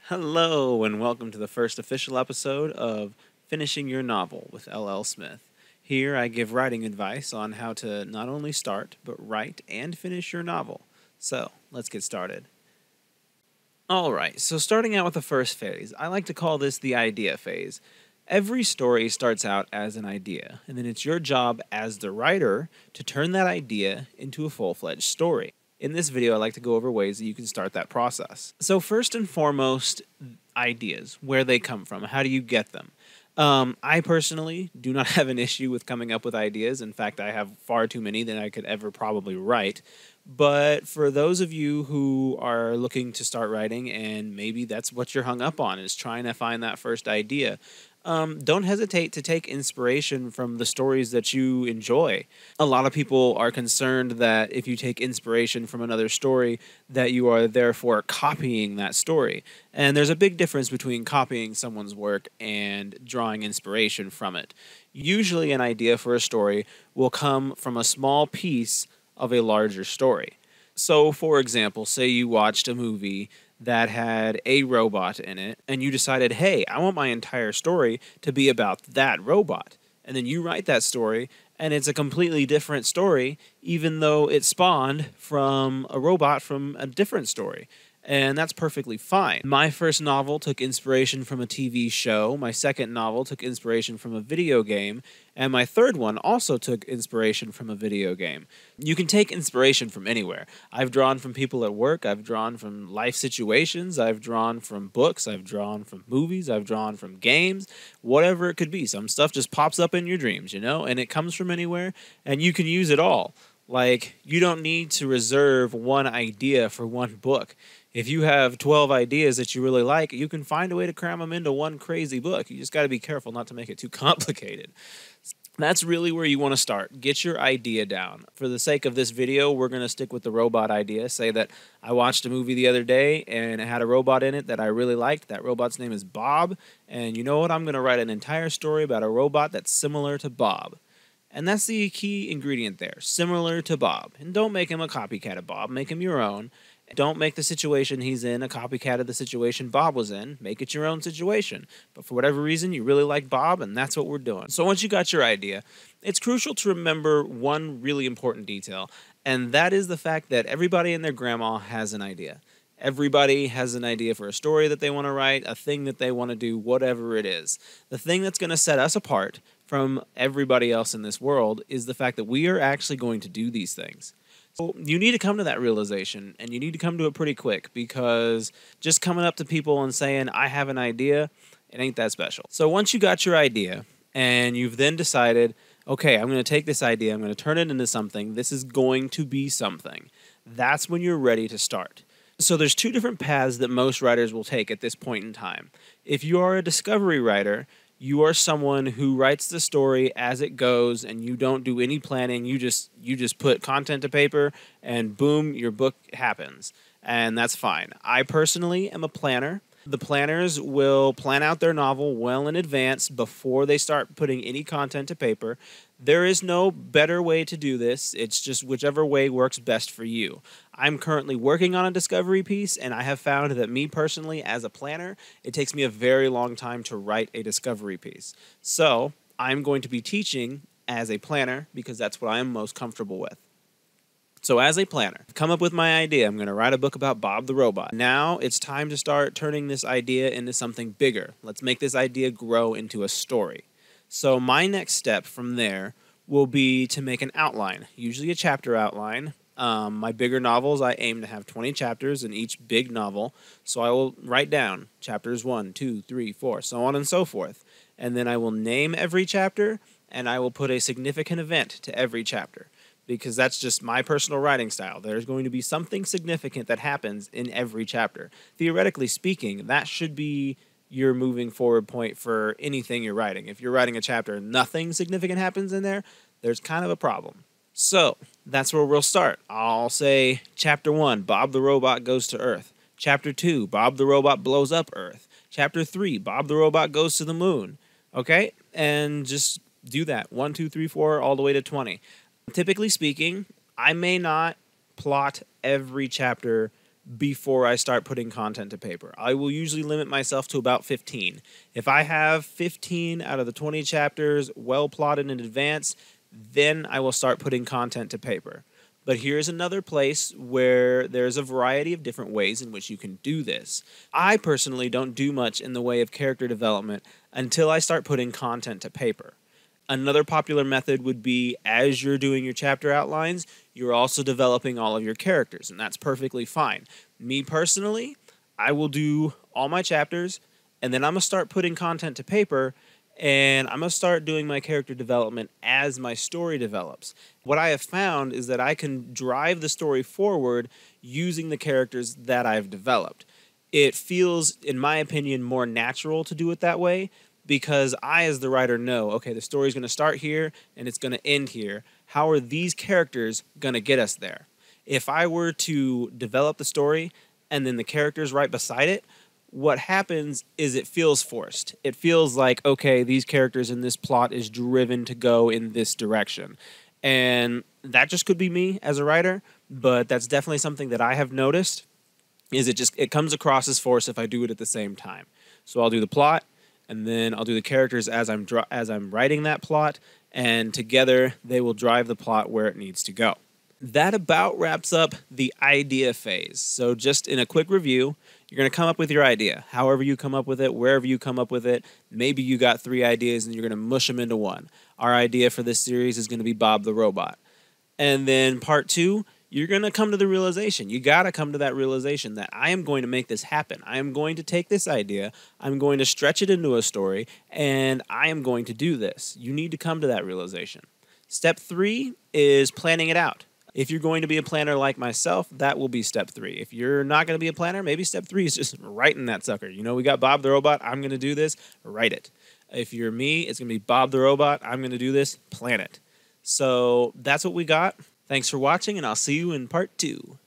Hello, and welcome to the first official episode of Finishing Your Novel with LL Smith. Here I give writing advice on how to not only start, but write and finish your novel. So, let's get started. Alright, so starting out with the first phase, I like to call this the idea phase. Every story starts out as an idea, and then it's your job as the writer to turn that idea into a full-fledged story. In this video, I like to go over ways that you can start that process. So first and foremost, ideas, where they come from, how do you get them? I personally do not have an issue with coming up with ideas. In fact, I have far too many than I could ever probably write. But for those of you who are looking to start writing and maybe that's what you're hung up on is trying to find that first idea, don't hesitate to take inspiration from the stories that you enjoy. A lot of people are concerned that if you take inspiration from another story, that you are therefore copying that story. And there's a big difference between copying someone's work and drawing inspiration from it. Usually an idea for a story will come from a small piece of a larger story. So, for example, say you watched a movie that had a robot in it, and you decided, hey, I want my entire story to be about that robot. And then you write that story, and it's a completely different story, even though it spawned from a robot from a different story. And that's perfectly fine. My first novel took inspiration from a TV show, my second novel took inspiration from a video game, and my third one also took inspiration from a video game. You can take inspiration from anywhere. I've drawn from people at work, I've drawn from life situations, I've drawn from books, I've drawn from movies, I've drawn from games, whatever it could be. Some stuff just pops up in your dreams, and it comes from anywhere, and you can use it all. Like, you don't need to reserve one idea for one book. If you have 12 ideas that you really like, you can find a way to cram them into one crazy book. You just got to be careful not to make it too complicated. That's really where you want to start. Get your idea down. For the sake of this video, we're going to stick with the robot idea. Say that I watched a movie the other day and it had a robot in it that I really liked. That robot's name is Bob. And you know what? I'm going to write an entire story about a robot that's similar to Bob. And that's the key ingredient there, similar to Bob. And don't make him a copycat of Bob. Make him your own. Don't make the situation he's in a copycat of the situation Bob was in. Make it your own situation. But for whatever reason, you really like Bob, and that's what we're doing. So once you got your idea, it's crucial to remember one really important detail, and that is the fact that everybody and their grandma has an idea. Everybody has an idea for a story that they want to write, a thing that they want to do, whatever it is. The thing that's going to set us apart from everybody else in this world is the fact that we are actually going to do these things. So you need to come to that realization, and you need to come to it pretty quick, because just coming up to people and saying, I have an idea, it ain't that special. So once you got your idea, and you've then decided, okay, I'm going to take this idea, I'm going to turn it into something, this is going to be something, that's when you're ready to start. So there's two different paths that most writers will take at this point in time. If you are a discovery writer, you are someone who writes the story as it goes and you don't do any planning. You just put content to paper and boom, your book happens. And that's fine. I personally am a planner. The planners will plan out their novel well in advance before they start putting any content to paper. There is no better way to do this. It's just whichever way works best for you. I'm currently working on a discovery piece, and I have found that me personally, as a planner, it takes me a very long time to write a discovery piece. So I'm going to be teaching as a planner because that's what I am most comfortable with. So as a planner, I've come up with my idea. I'm going to write a book about Bob the robot. Now it's time to start turning this idea into something bigger. Let's make this idea grow into a story. So my next step from there will be to make an outline, usually a chapter outline. My bigger novels, I aim to have 20 chapters in each big novel. So I will write down chapters 1, 2, 3, 4, so on and so forth. And then I will name every chapter, and I will put a significant event to every chapter, because that's just my personal writing style. There's going to be something significant that happens in every chapter. Theoretically speaking, that should be your moving forward point for anything you're writing. If you're writing a chapter and nothing significant happens in there, there's kind of a problem. So that's where we'll start. I'll say chapter 1, Bob the robot goes to Earth. Chapter 2, Bob the robot blows up Earth. Chapter 3, Bob the robot goes to the moon. Okay? And just do that. 1, 2, 3, 4, all the way to 20. Typically speaking, I may not plot every chapter before I start putting content to paper. I will usually limit myself to about 15. If I have 15 out of the 20 chapters well plotted in advance, then I will start putting content to paper. But here's another place where there's a variety of different ways in which you can do this. I personally don't do much in the way of character development until I start putting content to paper. Another popular method would be, as you're doing your chapter outlines, you're also developing all of your characters, and that's perfectly fine. Me personally, I will do all my chapters, and then I'm going to start putting content to paper, and I'm going to start doing my character development as my story develops. What I have found is that I can drive the story forward using the characters that I've developed. It feels, in my opinion, more natural to do it that way, because I, as the writer, know, okay, the story's going to start here and it's going to end here. How are these characters going to get us there? If I were to develop the story and then the characters right beside it, what happens is it feels forced. It feels like, okay, these characters in this plot is driven to go in this direction. And that just could be me as a writer, but that's definitely something that I have noticed, is it comes across as forced if I do it at the same time. So I'll do the plot, and then I'll do the characters as I'm writing that plot, and together they will drive the plot where it needs to go. That about wraps up the idea phase. So just in a quick review, you're going to come up with your idea. However you come up with it, wherever you come up with it, maybe you got 3 ideas and you're going to mush them into one. Our idea for this series is going to be Bob the Robot. And then part 2, you're going to come to the realization. You got to come to that realization that I am going to make this happen. I am going to take this idea, I'm going to stretch it into a story, and I am going to do this. You need to come to that realization. Step 3 is planning it out. If you're going to be a planner like myself, that will be step 3. If you're not going to be a planner, maybe step 3 is just writing that sucker. You know, we got Bob the Robot, I'm going to do this, write it. If you're me, it's going to be Bob the Robot, I'm going to do this, plan it. So that's what we got. Thanks for watching, and I'll see you in part 2.